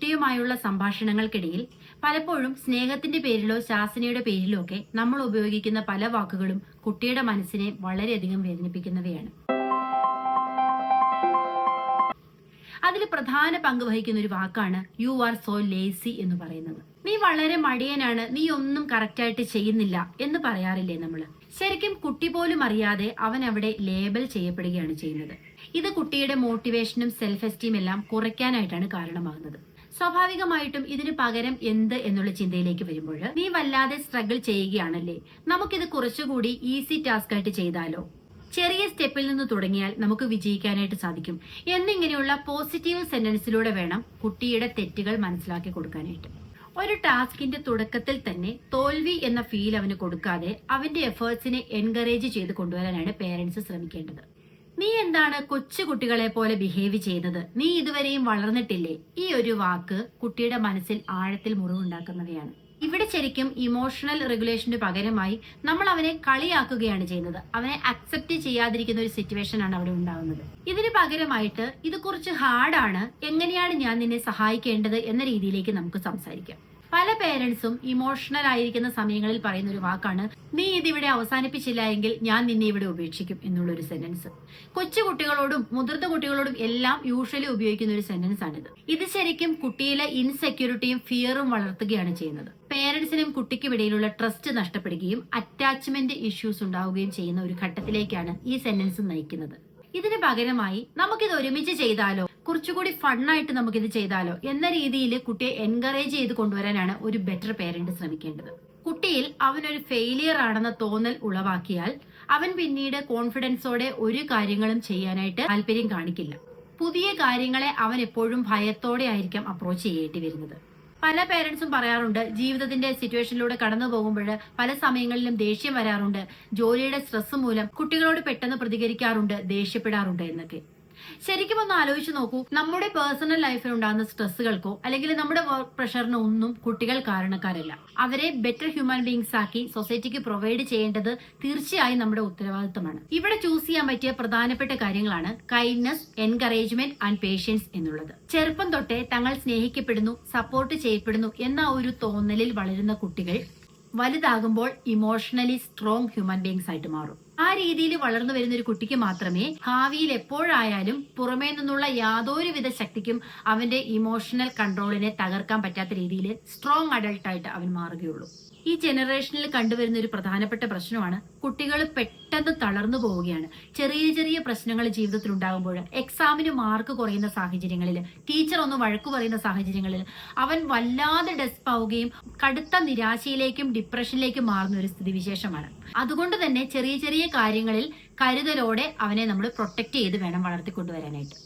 കുട്ടിയുമായുള്ള സംഭാഷണങ്ങൾക്കിടയിൽ പലപ്പോഴും സ്നേഹത്തിന്റെ പേരിലോ ശാസനയുടെ പേരിലോ ഒക്കെ നമ്മൾ ഉപയോഗിക്കുന്ന പല വാക്കുകളും കുട്ടിയുടെ മനസ്സിനെ വളരെയധികം വേദനിപ്പിക്കുന്നവയാണ്. അതിൽ പ്രധാന പങ്ക് വഹിക്കുന്ന ഒരു വാക്കാണ് യു ആർ സോ ലേസി എന്ന് പറയുന്നത്. നീ വളരെ മടിയനാണ്, നീ ഒന്നും കറക്റ്റായിട്ട് ചെയ്യുന്നില്ല എന്ന് പറയാറില്ലേ നമ്മള്? ശരിക്കും കുട്ടി പോലും അറിയാതെ അവൻ അവിടെ ലേബൽ ചെയ്യപ്പെടുകയാണ് ചെയ്യുന്നത്. ഇത് കുട്ടിയുടെ മോട്ടിവേഷനും സെൽഫ് എസ്റ്റീം എല്ലാം കുറയ്ക്കാനായിട്ടാണ് കാരണമാകുന്നത്. സ്വാഭാവികമായിട്ടും ഇതിന് പകരം എന്ത് എന്നുള്ള ചിന്തയിലേക്ക് വരുമ്പോൾ നീ വല്ലാതെ സ്ട്രഗിൾ ചെയ്യുകയാണല്ലേ, നമുക്കിത് കുറച്ചുകൂടി ഈസി ടാസ്ക് ആയിട്ട് ചെയ്താലോ, ചെറിയ സ്റ്റെപ്പിൽ നിന്ന് തുടങ്ങിയാൽ നമുക്ക് വിജയിക്കാനായിട്ട് സാധിക്കും എന്നിങ്ങനെയുള്ള പോസിറ്റീവ് സെന്റൻസിലൂടെ വേണം കുട്ടിയുടെ തെറ്റുകൾ മനസ്സിലാക്കി കൊടുക്കാനായിട്ട്. ഒരു ടാസ്കിന്റെ തുടക്കത്തിൽ തന്നെ തോൽവി എന്ന ഫീൽ അവന് കൊടുക്കാതെ അവന്റെ എഫേർട്സിനെ എൻകറേജ് ചെയ്ത് കൊണ്ടുവരാനാണ് പേരൻസ് ശ്രമിക്കേണ്ടത്. നീ എന്താണ് കൊച്ചു കുട്ടികളെ പോലെ ബിഹേവ് ചെയ്യുന്നത്, നീ ഇതുവരെയും വളർന്നിട്ടില്ലേ, ഈ ഒരു വാക്ക് കുട്ടിയുടെ മനസ്സിൽ ആഴത്തിൽ മുറിവുണ്ടാക്കുന്നവയാണ്. ഇവിടെ ശരിക്കും ഇമോഷണൽ റെഗുലേഷന് പകരമായി നമ്മൾ അവനെ കളിയാക്കുകയാണ് ചെയ്യുന്നത്. അവനെ അക്സെപ്റ്റ് ചെയ്യാതിരിക്കുന്ന ഒരു സിറ്റുവേഷൻ ആണ് അവിടെ ഉണ്ടാകുന്നത്. ഇതിന് പകരമായിട്ട് ഇത് കുറച്ച് ഹാർഡാണ്, എങ്ങനെയാണ് ഞാൻ നിന്നെ സഹായിക്കേണ്ടത് എന്ന രീതിയിലേക്ക് നമുക്ക് സംസാരിക്കാം. പല പേരൻസും ഇമോഷണൽ ആയിരിക്കുന്ന സമയങ്ങളിൽ പറയുന്ന ഒരു വാക്കാണ് നീ ഇതിവിടെ അവസാനിപ്പിച്ചില്ല എങ്കിൽ ഞാൻ നിന്നെ ഇവിടെ ഉപേക്ഷിക്കും എന്നുള്ളൊരു സെന്റൻസ്. കൊച്ചു കുട്ടികളോടും മുതിർന്ന കുട്ടികളോടും എല്ലാം യൂഷ്വലി ഉപയോഗിക്കുന്ന ഒരു സെന്റൻസ് ആണിത്. ഇത് ശരിക്കും കുട്ടിയിലെ ഇൻസെക്യൂരിറ്റിയും ഫിയറും വളർത്തുകയാണ് ചെയ്യുന്നത്. പേരൻസിനും കുട്ടിക്കും ഇടയിലുള്ള ട്രസ്റ്റ് നഷ്ടപ്പെടുകയും അറ്റാച്ച്മെന്റ് ഇഷ്യൂസ് ഉണ്ടാവുകയും ചെയ്യുന്ന ഒരു ഘട്ടത്തിലേക്കാണ് ഈ സെന്റൻസ് നയിക്കുന്നത്. ഇതിന് പകരമായി നമുക്കിത് ഒരുമിച്ച് ചെയ്താലോ, കുറച്ചുകൂടി ഫണ്ണായിട്ട് നമുക്കിത് ചെയ്താലോ എന്ന രീതിയിൽ കുട്ടിയെ എൻകറേജ് ചെയ്ത് കൊണ്ടുവരാനാണ് ഒരു ബെറ്റർ പേരന്റ് ശ്രമിക്കേണ്ടത്. കുട്ടിയിൽ അവനൊരു ഫെയിലിയർ ആണെന്ന തോന്നൽ ഉളവാക്കിയാൽ അവൻ പിന്നീട് കോൺഫിഡൻസോടെ ഒരു കാര്യങ്ങളും ചെയ്യാനായിട്ട് താല്പര്യം കാണിക്കില്ല. പുതിയ കാര്യങ്ങളെ അവൻ എപ്പോഴും ഭയത്തോടെ ആയിരിക്കാം അപ്രോച്ച് ചെയ്യേണ്ടി വരുന്നത്. പല പേരൻസും പറയാറുണ്ട്, ജീവിതത്തിന്റെ സിറ്റുവേഷനിലൂടെ കടന്നു പോകുമ്പോൾ പല സമയങ്ങളിലും ദേഷ്യം വരാറുണ്ട്, ജോലിയുടെ സ്ട്രെസ് മൂലം കുട്ടികളോട് പെട്ടെന്ന് പ്രതികരിക്കാറുണ്ട്, ദേഷ്യപ്പെടാറുണ്ട് എന്നൊക്കെ. ശരിക്കും ഒന്ന് ആലോചിച്ച് നോക്കൂ, നമ്മുടെ പേഴ്സണൽ ലൈഫിൽ ഉണ്ടാകുന്ന സ്ട്രെസ്സുകൾക്കോ അല്ലെങ്കിൽ നമ്മുടെ വർക്ക് പ്രഷറിനോ ഒന്നും കുട്ടികൾ കാരണക്കാരല്ല. അവരെ ബെറ്റർ ഹ്യൂമൻ ബീങ്സ് ആക്കി സൊസൈറ്റിക്ക് പ്രൊവൈഡ് ചെയ്യേണ്ടത് തീർച്ചയായും നമ്മുടെ ഉത്തരവാദിത്തമാണ്. ഇവിടെ ചൂസ് ചെയ്യാൻ പറ്റിയ പ്രധാനപ്പെട്ട കാര്യങ്ങളാണ് കൈൻഡ്നസ്, എൻകറേജ്മെന്റ് ആൻഡ് പേഷ്യൻസ് എന്നുള്ളത്. ചെറുപ്പം തൊട്ടേ തങ്ങൾ സ്നേഹിക്കപ്പെടുന്നു, സപ്പോർട്ട് ചെയ്യപ്പെടുന്നു എന്ന ഒരു തോന്നലിൽ വളരുന്ന കുട്ടികൾ വലുതാകുമ്പോൾ ഇമോഷണലി സ്ട്രോങ് ഹ്യൂമൻ ബീങ്സ് ആയിട്ട് മാറും. ആ രീതിയിൽ വളർന്നു വരുന്ന ഒരു കുട്ടിക്ക് മാത്രമേ ഭാവിയിൽ എപ്പോഴായാലും പുറമേ നിന്നുള്ള യാതൊരുവിധ ശക്തിക്കും അവന്റെ ഇമോഷണൽ കൺട്രോളിനെ തകർക്കാൻ പറ്റാത്ത രീതിയിൽ സ്ട്രോങ് അഡൾട്ടായിട്ട് അവൻ മാറുകയുള്ളൂ. ഈ ജനറേഷനിൽ കണ്ടുവരുന്ന ഒരു പ്രധാനപ്പെട്ട പ്രശ്നമാണ് കുട്ടികൾ പെട്ടെന്ന് തളർന്നു പോവുകയാണ്. ചെറിയ ചെറിയ പ്രശ്നങ്ങൾ ജീവിതത്തിൽ ഉണ്ടാകുമ്പോൾ, എക്സാമിന് മാർക്ക് കുറയുന്ന സാഹചര്യങ്ങളിൽ, ടീച്ചർ ഒന്ന് വഴക്കു പറയുന്ന സാഹചര്യങ്ങളിൽ അവൻ വല്ലാതെ ഡെസ്പ് ആവുകയും കടുത്ത നിരാശയിലേക്കും ഡിപ്രഷനിലേക്കും മാറുന്ന ഒരു സ്ഥിതിവിശേഷമാണ്. അതുകൊണ്ട് തന്നെ ചെറിയ ചെറിയ കാര്യങ്ങളിൽ കരുതലോടെ അവനെ നമ്മൾ പ്രൊട്ടക്ട് ചെയ്ത് വേണം വളർത്തിക്കൊണ്ടുവരാനായിട്ട്.